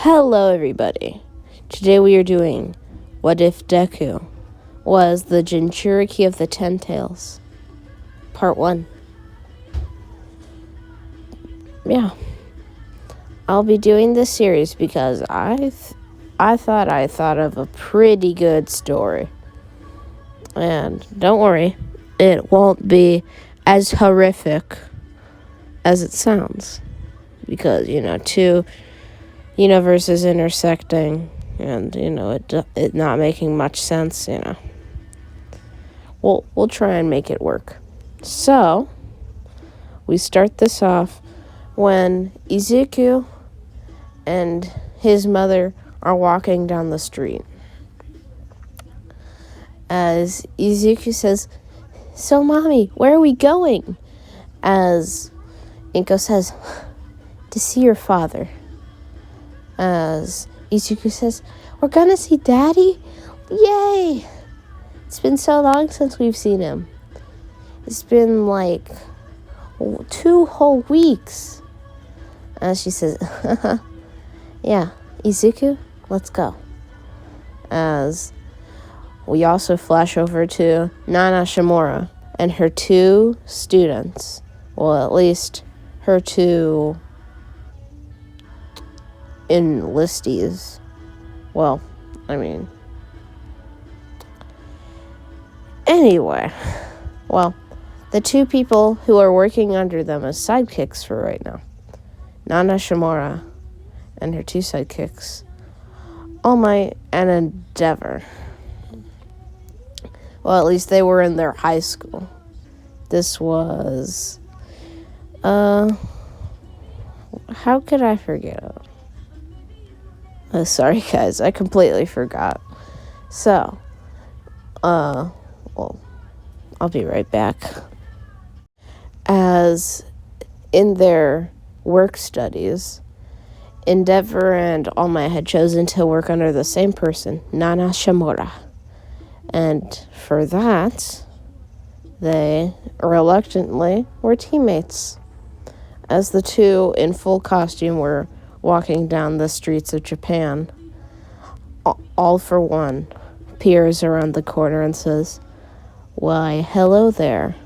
Hello, everybody. Today we are doing What If Deku Was the Jinchuriki of the Ten Tails, Part 1. Yeah, I'll be doing this series because I thought of a pretty good story. And don't worry, it won't be as horrific as it sounds. Because, two universes intersecting and, it not making much sense, We'll try and make it work. So, we start this off when Izuku and his mother are walking down the street. As Izuku says, "So, Mommy, where are we going?" As Inko says, "To see your father." As Izuku says, "We're gonna see Daddy? Yay! It's been so long since we've seen him. It's been like 2 whole weeks." As she says, "Yeah, Izuku, let's go." As we also flash over to Nana Shimura and her 2 students. Well, at least her 2 enlistees. Anyway, the 2 people who are working under them as sidekicks for right now. Nana Shimura and her 2 sidekicks, All Might and Endeavor. Well, at least they were in their high school. This was, how could I forget it? Sorry, guys, I completely forgot. So, I'll be right back. As in their work studies, Endeavor and All Might had chosen to work under the same person, Nana Shimura. And for that, they reluctantly were teammates. As the 2 in full costume were walking down the streets of Japan, All for One peers around the corner and says, "Why, hello there,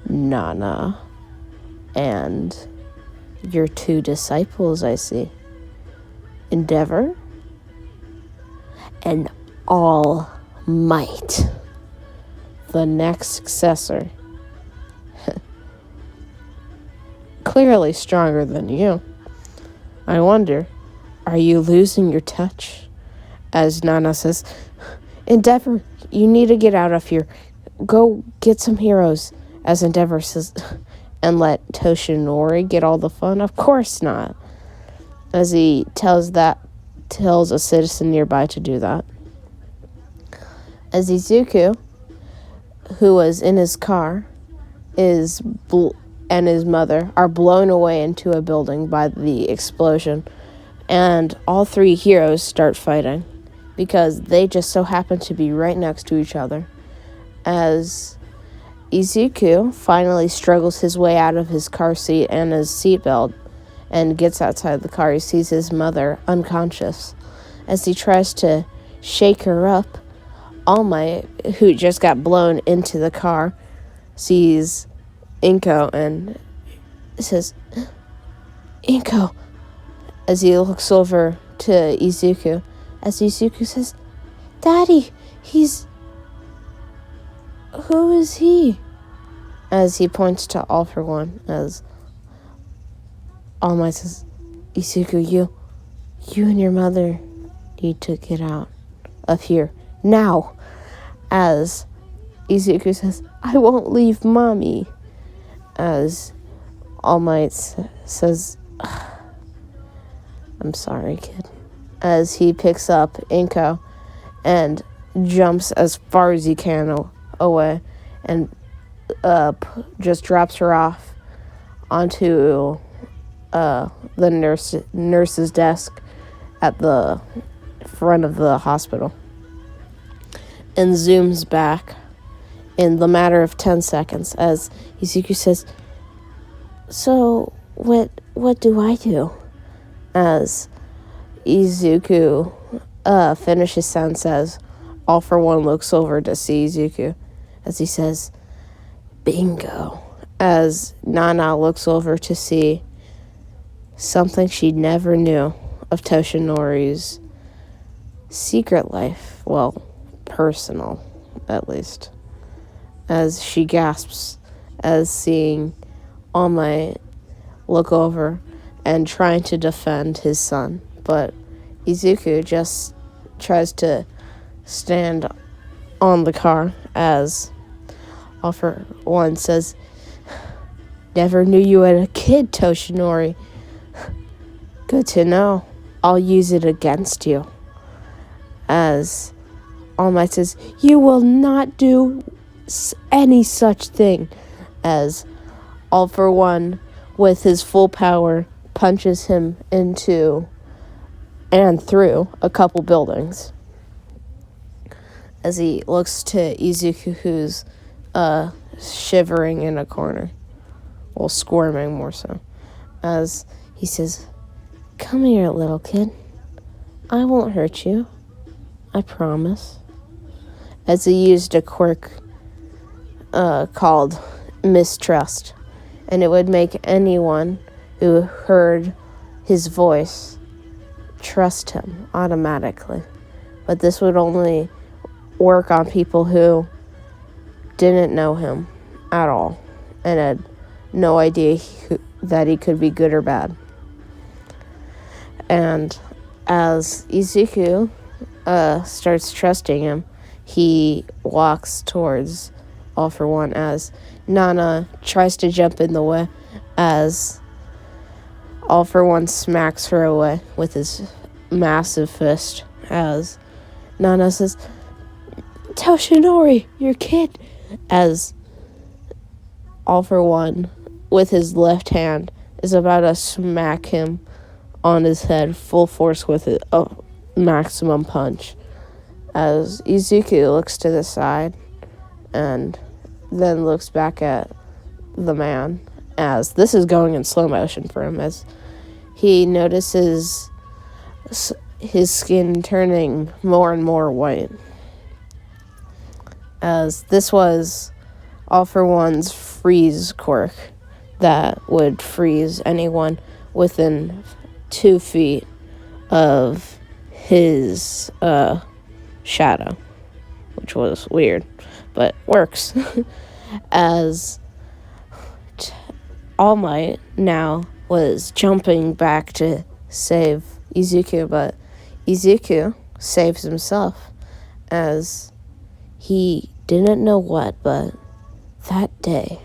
Nana. And your 2 disciples, I see. Endeavor and All Might, the next successor. Clearly stronger than you. I wonder, are you losing your touch?" As Nana says, "Endeavor, you need to get out of here. Go get some heroes." As Endeavor says, "And let Toshinori get all the fun? Of course not." As he tells a citizen nearby to do that. As Izuku, who was in his car, and his mother are blown away into a building by the explosion, and all 3 heroes start fighting because they just so happen to be right next to each other. As Izuku finally struggles his way out of his car seat and his seatbelt and gets outside the car, he sees his mother unconscious. As he tries to shake her up, All Might, who just got blown into the car, sees Inko and says, "Inko," as he looks over to Izuku. As Izuku says, "Daddy, who is he?" As he points to All for One, as All Might says, "Izuku, you and your mother need to get out of here now." As Izuku says, "I won't leave Mommy." As All Might says, "I'm sorry, kid." As he picks up Inko and jumps as far as he can away and just drops her off onto the nurse's desk at the front of the hospital, and zooms back in the matter of 10 seconds as Izuku says, "So, what do I do?" As Izuku finishes sentence as All for One looks over to see Izuku as he says, "Bingo," as Nana looks over to see something she never knew of Toshinori's secret life. Well, personal, at least. As she gasps as seeing All Might look over and trying to defend his son. But Izuku just tries to stand on the car as All for One says, "Never knew you had a kid, Toshinori. Good to know. I'll use it against you." As All Might says, "You will not do any such thing." As All for One, with his full power, punches him into and through a couple buildings. As he looks to Izuku, who's shivering in a corner. Well, squirming more so. As he says, "Come here, little kid. I won't hurt you. I promise." As he used a quirk called mistrust. And it would make anyone who heard his voice trust him automatically. But this would only work on people who didn't know him at all and had no idea that he could be good or bad. And as Izuku starts trusting him, he walks towards All for One as Nana tries to jump in the way as All for One smacks her away with his massive fist as Nana says, "Toshinori, your kid," as All for One, with his left hand, is about to smack him on his head full force with a maximum punch. As Izuku looks to the side and then looks back at the man, as this is going in slow motion for him, as he notices his skin turning more and more white. As this was All for One's freeze quirk that would freeze anyone within 2 feet of his shadow, which was weird, but works. As All Might now was jumping back to save Izuku, but Izuku saves himself as he didn't know what, but that day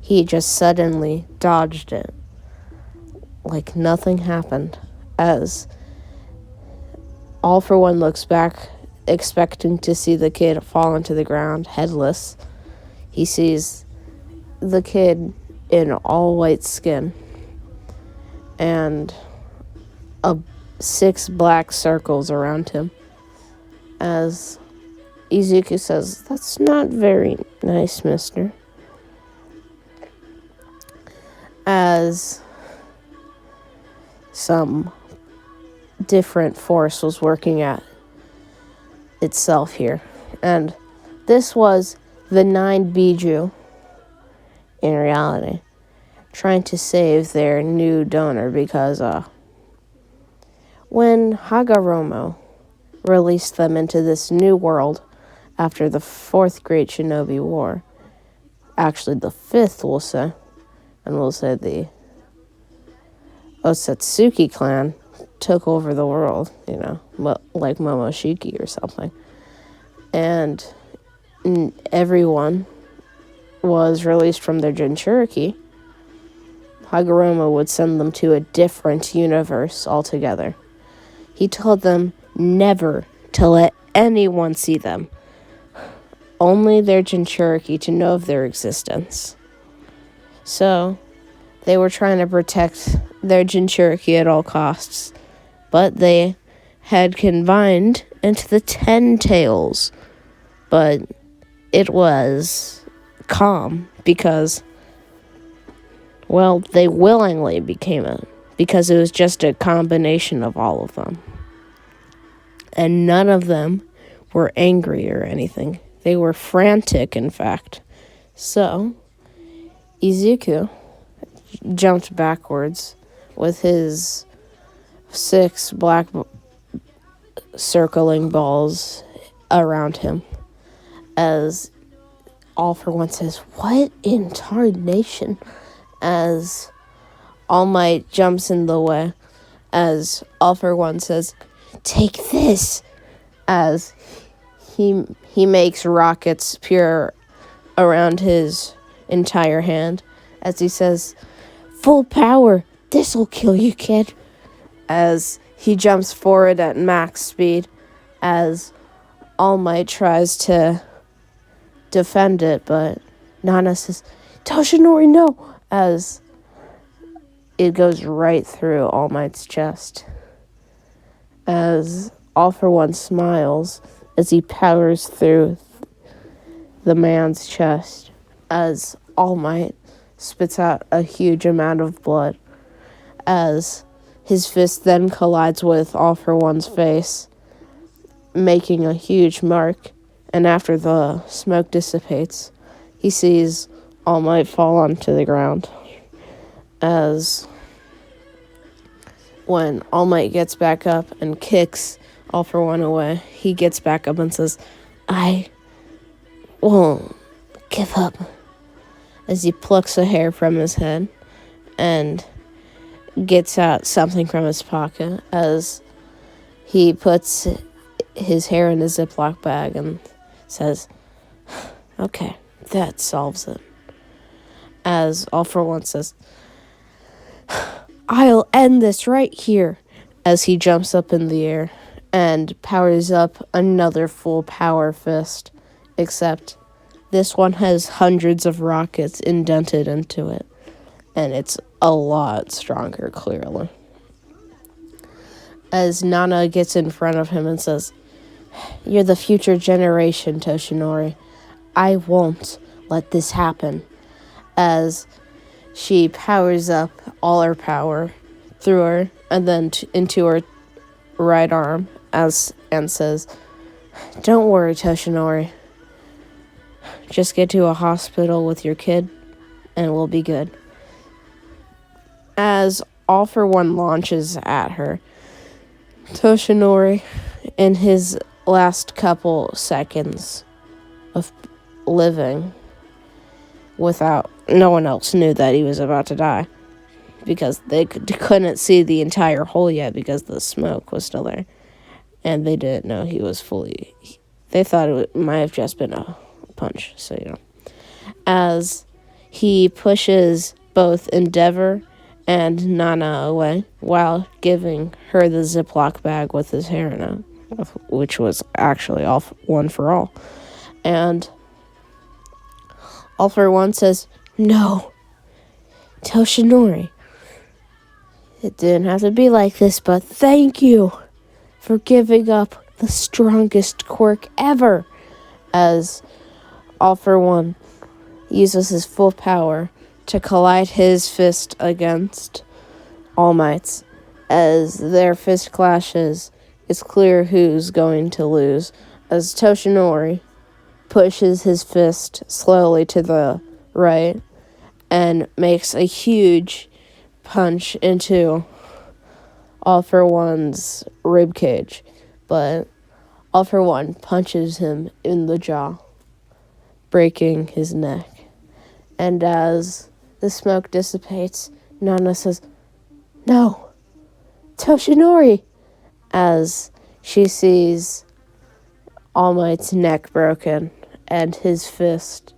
he just suddenly dodged it like nothing happened. As All for One looks back, expecting to see the kid fall into the ground headless. He sees the kid in all white skin and 6 black circles around him. As Izuku says, "That's not very nice, mister." As some different force was working at itself here. And this was the 9 Biju, in reality, trying to save their new donor because when Hagoromo released them into this new world after the 4th Great Shinobi War, actually the 5th, we'll say, and we'll say the Osatsuki clan took over the world, like Momoshiki or something. And everyone was released from their Jinchuriki. Hagoromo would send them to a different universe altogether. He told them never to let anyone see them. Only their Jinchuriki to know of their existence. So, they were trying to protect their Jinchuriki at all costs. But they had combined into the 10 tails. But it was calm because, well, they willingly became a because it was just a combination of all of them. And none of them were angry or anything. They were frantic, in fact. So, Izuku jumped backwards with his 6 black circling balls around him, as All For One says, "What in tarnation?" as All Might jumps in the way, as All For One says, "Take this," as he makes rockets appear around his entire hand, as he says, "Full power, this'll kill you, kid," as he jumps forward at max speed, as All Might tries to defend it, but Nana says, "Toshinori, no," as it goes right through All Might's chest, as All For One smiles as he powers through the man's chest, as All Might spits out a huge amount of blood, as his fist then collides with All For One's face, making a huge mark, and after the smoke dissipates, he sees All Might fall onto the ground, as when All Might gets back up and kicks All For One away, he gets back up and says, "I won't give up," as he plucks a hair from his head and gets out something from his pocket, as he puts his hair in a Ziploc bag and says, "Okay, that solves it." As All For One says, "I'll end this right here," as he jumps up in the air and powers up another full power fist, except this one has hundreds of rockets indented into it, and it's a lot stronger, clearly. As Nana gets in front of him and says, "You're the future generation, Toshinori. I won't let this happen," as she powers up all her power through her and then into her right arm, and says, "Don't worry, Toshinori. Just get to a hospital with your kid and we'll be good." As All For One launches at her, Toshinori, in his last couple seconds of living, without no one else knew that he was about to die, because they couldn't see the entire hole yet because the smoke was still there, and they didn't know he was fully. They thought it might have just been a punch, as he pushes both Endeavor and Nana away while giving her the Ziploc bag with his hair in it, which was actually all one for all. And All For One says, "No, Toshinori, it didn't have to be like this, but thank you for giving up the strongest quirk ever," as All For One uses his full power to collide his fist against All Might's. As their fist clashes, it's clear who's going to lose, as Toshinori pushes his fist slowly to the right and makes a huge punch into All For One's ribcage, but All For One punches him in the jaw, breaking his neck. And as the smoke dissipates, Nana says, "No, Toshinori," as she sees All Might's neck broken and his fist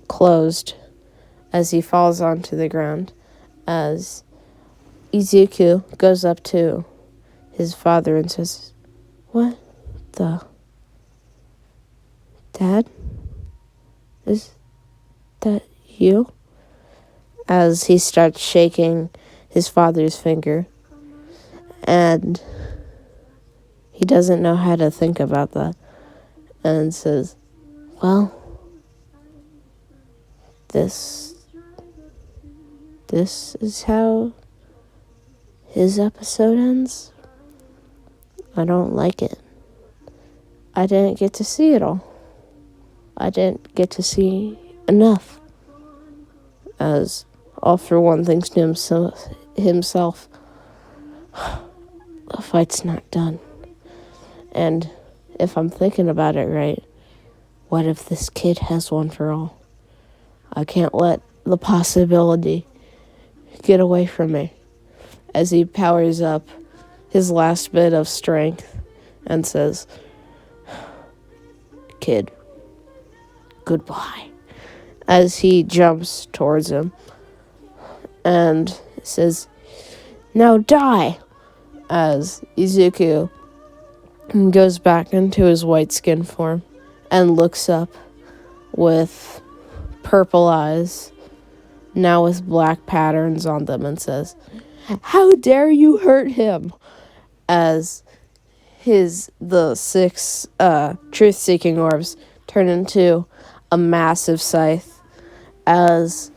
closed as he falls onto the ground, as Izuku goes up to his father and says, "What the? Dad? Is that you?" As he starts shaking his father's finger, and he doesn't know how to think about that, and says, "Well, this this is how his episode ends. I don't like it. I didn't get to see it all. I didn't get to see enough. As All For One thinks to himself, the fight's not done. And if I'm thinking about it right, what if this kid has One For All? I can't let the possibility get away from me. As he powers up his last bit of strength and says, "Kid, goodbye," as he jumps towards him and says, "Now die," as Izuku goes back into his white skin form and looks up with purple eyes, now with black patterns on them, and says, "How dare you hurt him?" As the 6 truth-seeking orbs turn into a massive scythe, as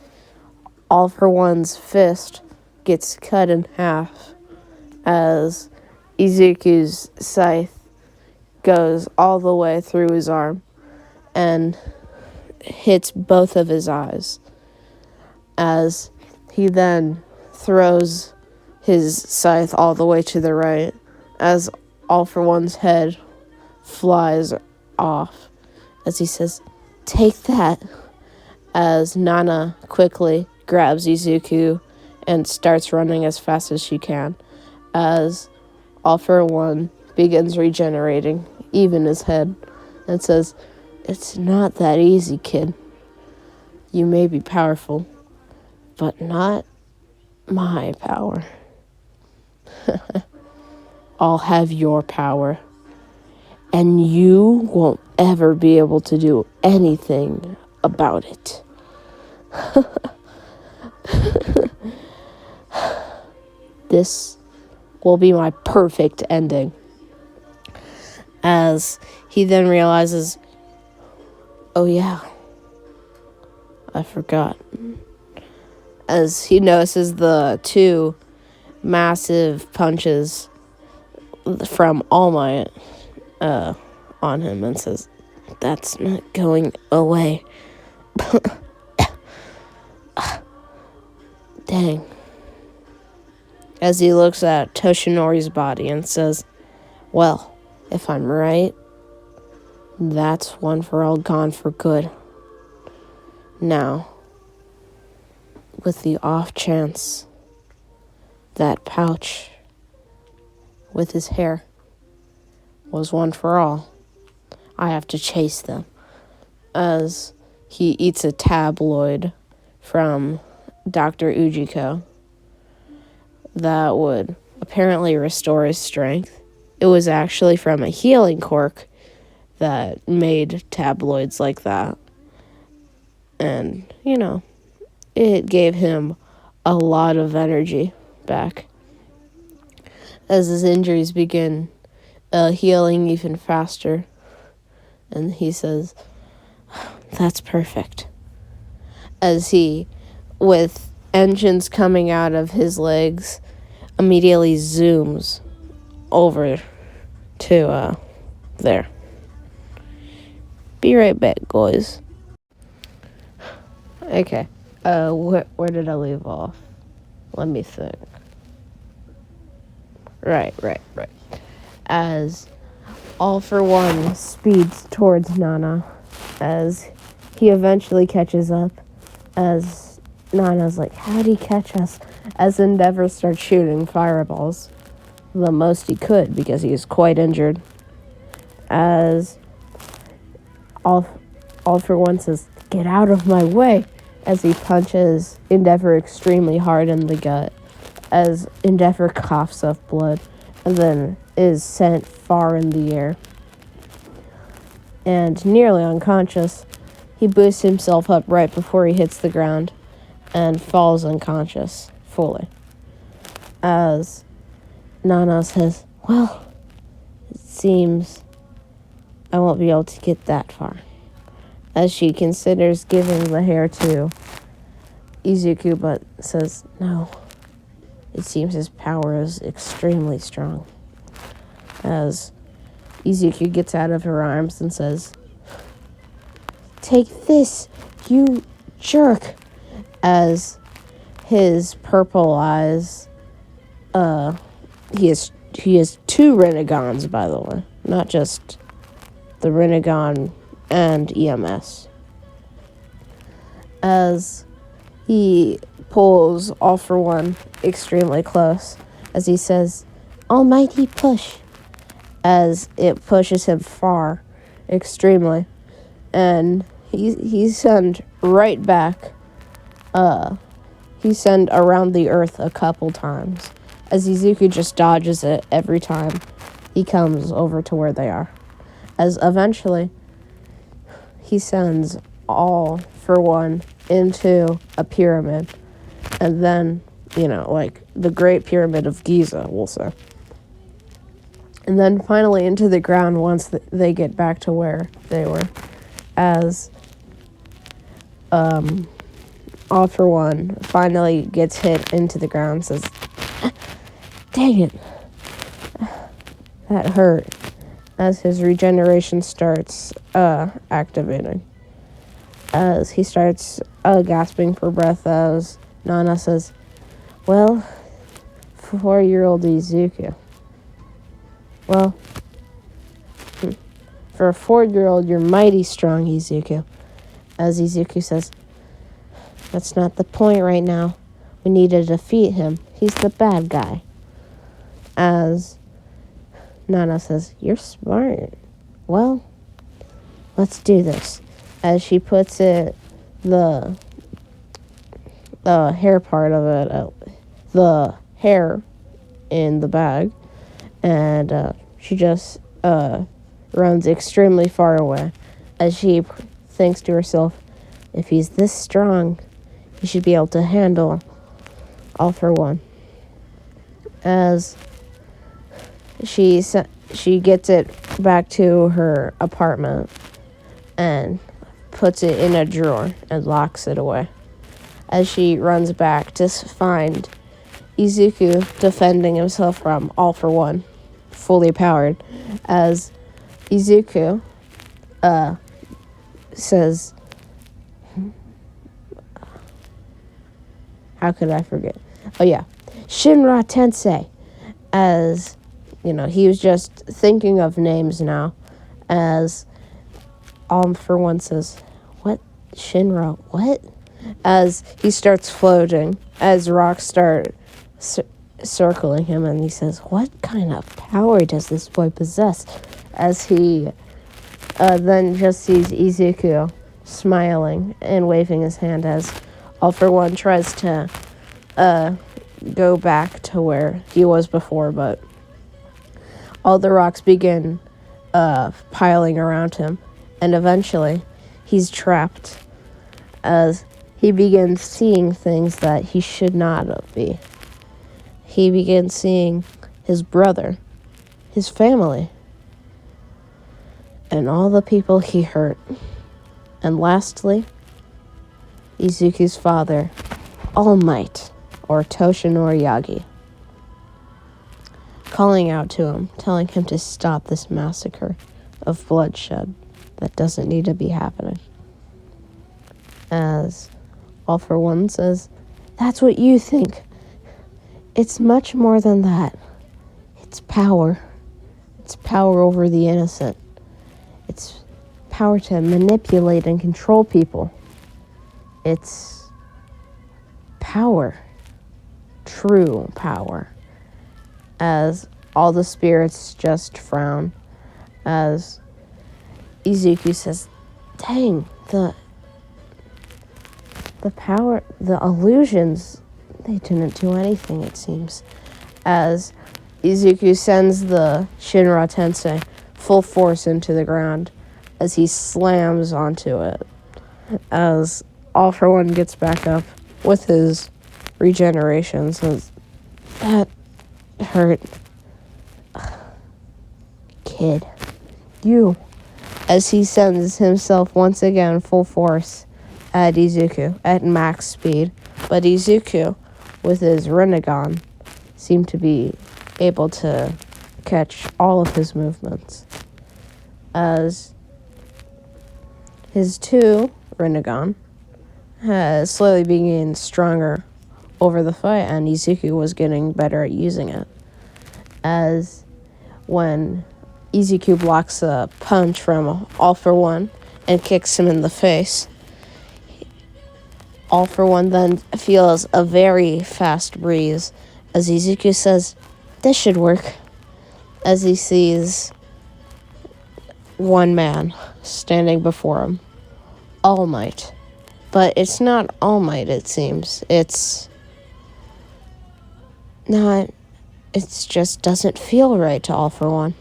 All For One's fist gets cut in half, as Izuku's scythe goes all the way through his arm and hits both of his eyes, as he then throws his scythe all the way to the right, as All For One's head flies off, as he says, "Take that," as Nana quickly grabs Izuku and starts running as fast as she can, as All For One begins regenerating, even his head, and says, "It's not that easy, kid. You may be powerful, but not my power. I'll have your power, and you won't ever be able to do anything about it." This will be my perfect ending. As he then realizes, oh yeah, I forgot. As he notices the 2 massive punches from All Might on him and says, "That's not going away." Dang. As he looks at Toshinori's body and says, "Well, if I'm right, that's One For All gone for good. Now, with the off chance that pouch with his hair was One For All, I have to chase them." As he eats a tabloid from Dr. Ujiko that would apparently restore his strength. It was actually from a healing cork that made tabloids like that. And, it gave him a lot of energy back. As his injuries begin healing even faster. And he says, "That's perfect." As he, with engines coming out of his legs, immediately zooms over to there. Be right back, guys. Okay, where did I leave off? Let me think. Right. As All For One speeds towards Nana, as he eventually catches up, as Nana's like, "How'd he catch us?" As Endeavor starts shooting fireballs, the most he could because he is quite injured. As All For One says, "Get out of my way," as he punches Endeavor extremely hard in the gut, as Endeavor coughs up blood and then is sent far in the air. And nearly unconscious, he boosts himself up right before he hits the ground and falls unconscious fully. As Nana says, "Well, it seems I won't be able to get that far," as she considers giving the hair to Izuku, but says, no. It seems his power is extremely strong. As Izuku gets out of her arms and says, take this, you jerk. As his purple eyes, he has 2 Renegons, by the way. Not just the Renegon and EMS. As he pulls All For One extremely close, as he says, almighty push, as it pushes him far, extremely, and he sent right back, he sent around the earth a couple times, as Izuku just dodges it every time he comes over to where they are, as eventually he sends All For One into a pyramid, and then, like the Great Pyramid of Giza, we'll say. And then finally into the ground once they get back to where they were, as All For One finally gets hit into the ground, says, dang it, that hurt, as his regeneration starts activating. As he starts gasping for breath, as Nana says, well, 4-year-old Izuku. Well, for a 4-year-old, you're mighty strong, Izuku. As Izuku says, that's not the point right now. We need to defeat him. He's the bad guy. As Nana says, you're smart. Well, let's do this. As she puts the hair part of it, the hair in the bag, and she just runs extremely far away, as she thinks to herself, if he's this strong, he should be able to handle All For One. As she gets it back to her apartment and puts it in a drawer and locks it away, as she runs back to find Izuku defending himself from All For One, fully powered, as Izuku says, how could I forget? Oh yeah, Shinra Tensei, as he was just thinking of names now, as All For One says, what? Shinra, what? As he starts floating, as rocks start circling him, and he says, what kind of power does this boy possess? As he then just sees Izuku smiling and waving his hand, as All For One tries to go back to where he was before, but all the rocks begin piling around him, and eventually he's trapped, as he begins seeing things that he should not be. He begins seeing his brother, his family, and all the people he hurt. And lastly, Izuku's father, All Might, or Toshinori Yagi, calling out to him, telling him to stop this massacre of bloodshed that doesn't need to be happening. As All For One says, that's what you think. It's much more than that. It's power. It's power over the innocent. It's power to manipulate and control people. It's power. True power. As all the spirits just frown, as Izuku says, dang, the power, the illusions, they didn't do anything, it seems. As Izuku sends the Shinra Tensei full force into the ground, as he slams onto it, as All For One gets back up with his regeneration, says, that hurt. Kid, you. As he sends himself once again full force at Izuku at max speed, But Izuku, with his Rinnegan, seemed to be able to catch all of his movements, as his 2 Rinnegan has slowly been getting stronger over the fight, and Izuku was getting better at using it. As when Izuku blocks a punch from All For One and kicks him in the face, All For One then feels a very fast breeze as Izuku says, "This should work," as he sees one man standing before him, All Might. But it's not All Might, it seems. It's not, it just doesn't feel right to All For One.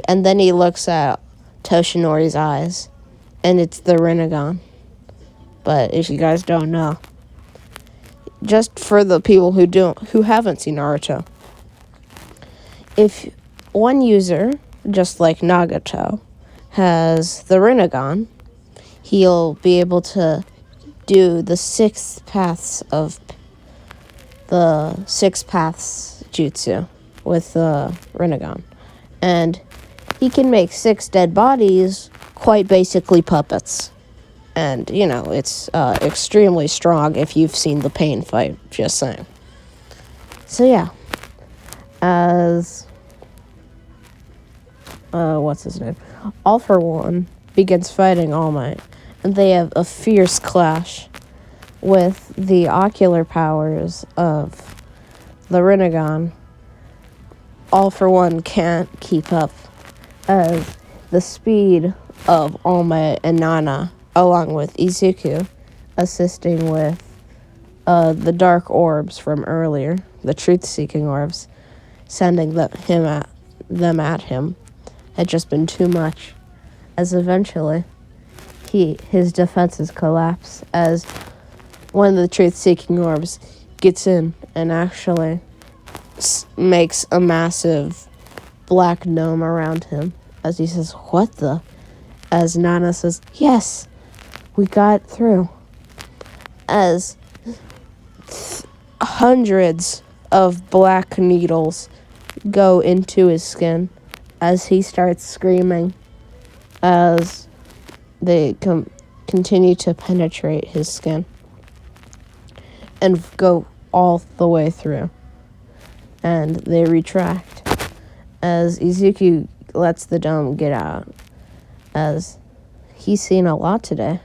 And then he looks at Toshinori's eyes, and it's the Rinnegan. But if you guys don't know, just for the people who haven't seen Naruto, if one user, just like Nagato, has the Rinnegan, he'll be able to do the 6 paths jutsu with the Rinnegan. And he can make 6 dead bodies quite basically puppets. And, it's extremely strong if you've seen the Pain fight, just saying. So, yeah. As, what's his name? All For One begins fighting All Might, and they have a fierce clash with the ocular powers of the Rinnegan. All For One can't keep up, as the speed of All Might and Nana, along with Izuku, assisting with the dark orbs from earlier, the truth-seeking orbs, sending them at him, had just been too much, as eventually his defenses collapse, as one of the truth-seeking orbs gets in and actually makes a massive black dome around him, as he says, "What the?" As Nana says, "Yes, we got through." As hundreds of black needles go into his skin, as he starts screaming, as they continue to penetrate his skin and go all the way through. And they retract, as Izuku lets the dome get out, as he's seen a lot today.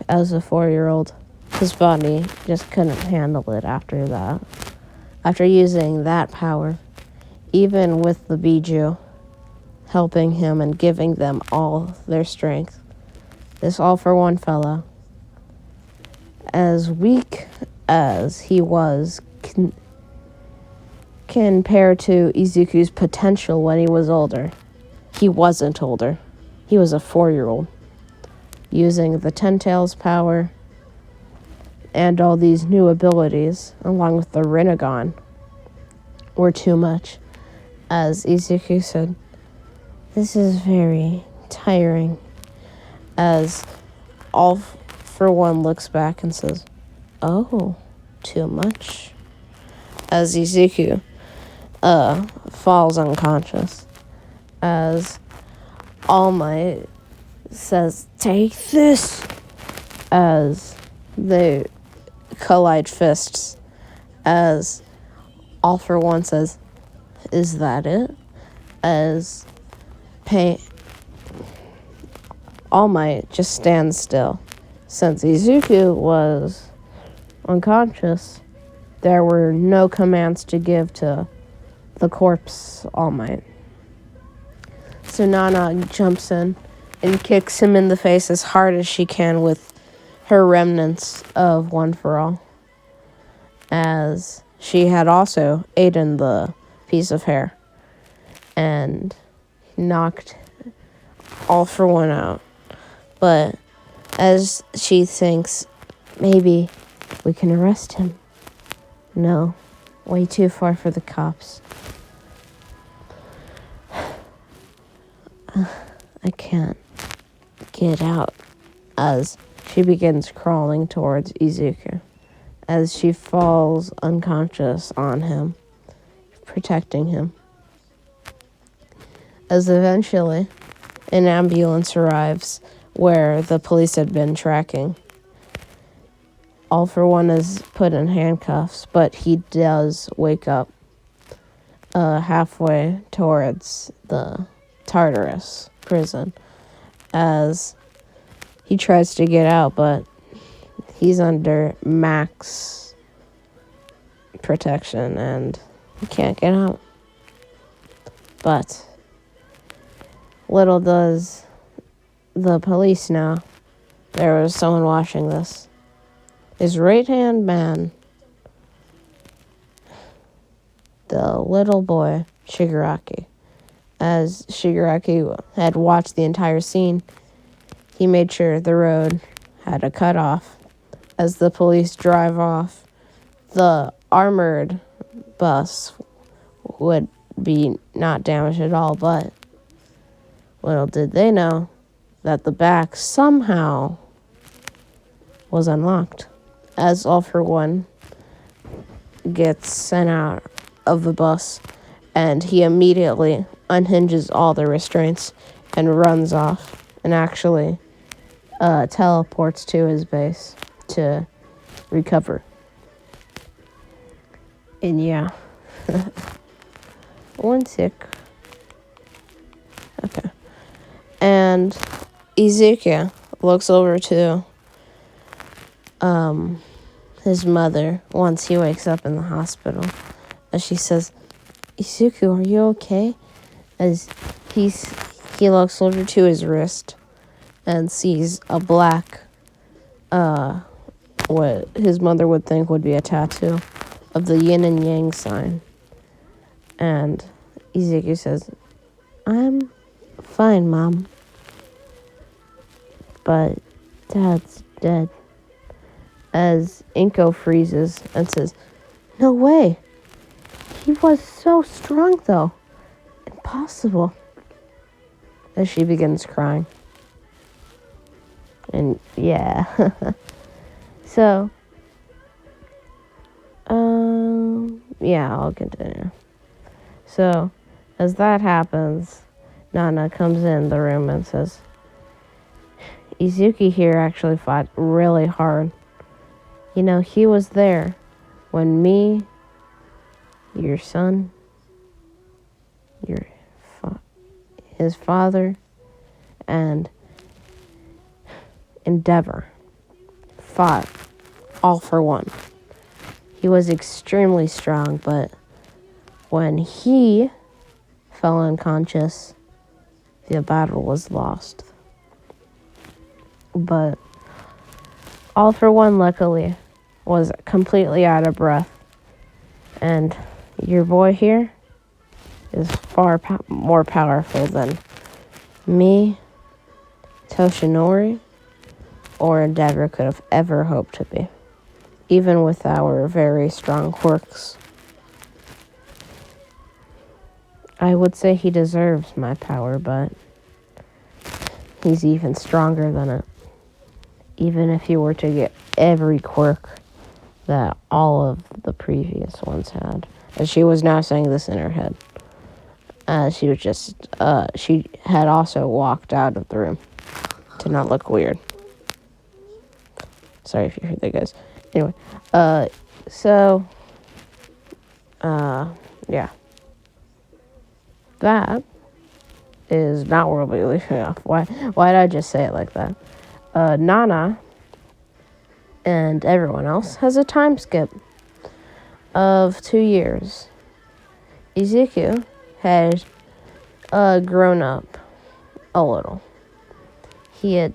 As a 4-year-old, his body just couldn't handle it after that. After using that power, even with the Biju helping him and giving them all their strength, this All For One fella, as weak as he was compared to Izuku's potential when he was older, he wasn't older. He was a 4-year-old. Using the Ten Tails power and all these new abilities, along with the Rinnegan, were too much. As Izuku said, "This is very tiring." As All For One looks back and says, "Oh, too much." As Izuku falls unconscious, as All Might says, "Take this," as they collide fists, as All For One says, "Is that it?" As All Might just stands still. Since Izuku was unconscious, there were no commands to give to the corpse All Might. So Nana jumps in and kicks him in the face as hard as she can with her remnants of One For All, as she had also eaten the piece of hair and knocked All For One out. But as she thinks, maybe we can arrest him. No, way too far for the cops. I can't get out, as she begins crawling towards Izuku, as she falls unconscious on him, protecting him. As eventually an ambulance arrives where the police had been tracking. All for One is put in handcuffs, but he does wake up halfway towards the Tartarus prison as he tries to get out, but he's under max protection and he can't get out. But little does the police know there was someone watching this. His right-hand man, the little boy, Shigaraki. As Shigaraki had watched the entire scene, he made sure the road had a cut off. As the police drive off, the armored bus would be not damaged at all, but little did they know that the back somehow was unlocked. As All for One gets sent out of the bus, and he immediately unhinges all the restraints and runs off and actually teleports to his base to recover. And yeah. One sec. Okay. And Izuku looks over to his mother once he wakes up in the hospital. As she says, "Izuku, are you okay?" As he looks over to his wrist and sees a black, what his mother would think would be a tattoo of the yin and yang sign. And Izuku says, "I'm fine, Mom. But Dad's dead." As Inko freezes and says, "No way. He was so strong, though. Impossible." As she begins crying. And yeah. So, yeah, I'll continue. So, as that happens, Nana comes in the room and says, "Izuku here actually fought really hard. You know, he was there when me, your son, his father, and Endeavor fought All for One. He was extremely strong, but when he fell unconscious, the battle was lost. But All for One, luckily, was completely out of breath. And your boy here is far more powerful than me, Toshinori, or Endeavor could have ever hoped to be, even with our very strong quirks. I would say he deserves my power, but he's even stronger than it. Even if he were to get every quirk that all of the previous ones had." And she was now saying this in her head. She was just, she had also walked out of the room to not look weird. Sorry if you heard that, guys. Anyway, yeah. That is not where we'll be leaving off. Why did I just say it like that? Nana and everyone else has a time skip of 2 years. Izuku had grown up a little. He had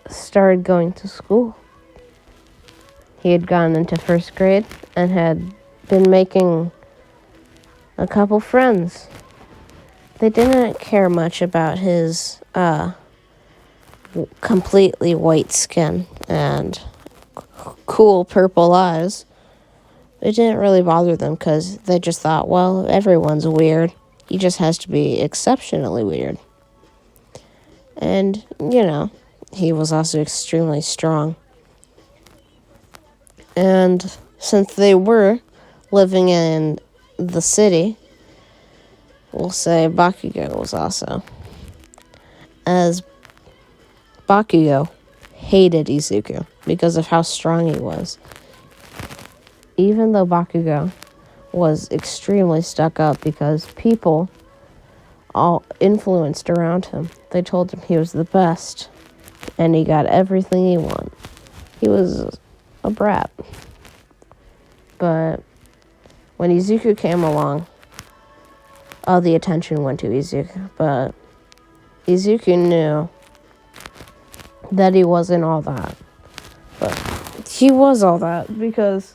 started going to school. He had gone into first grade and had been making a couple friends. They didn't care much about his completely white skin and cool purple eyes. It didn't really bother them because they just thought, well, everyone's weird. He just has to be exceptionally weird. And, you know, he was also extremely strong. And since they were living in the city, we'll say Bakugo was also. As Bakugo hated Izuku because of how strong he was. Even though Bakugo was extremely stuck up because people all influenced around him. They told him he was the best and he got everything he wanted. He was a brat. But when Izuku came along, all the attention went to Izuku. But Izuku knew that he wasn't all that. But he was all that because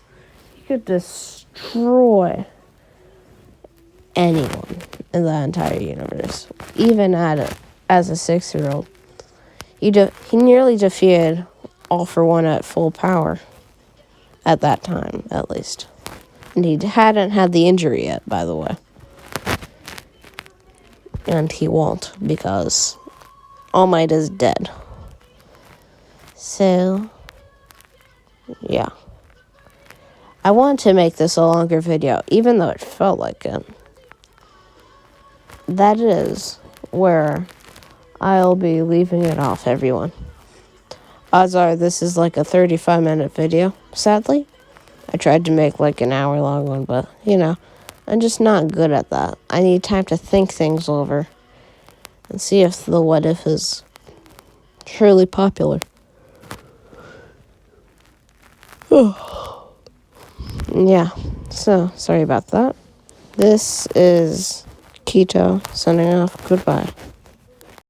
he could destroy anyone in the entire universe. Even as a 6-year-old. He nearly defeated All For One at full power. At that time, at least. And he hadn't had the injury yet, by the way. And he won't, because All Might is dead. So, yeah. I wanted to make this a longer video, even though it felt like it. That is where I'll be leaving it off, everyone. Odds are this is like a 35-minute video, sadly. I tried to make like an hour-long one, but, I'm just not good at that. I need time to think things over and see if the what if is truly popular. Yeah, so sorry about that. This is Keto signing off. Goodbye.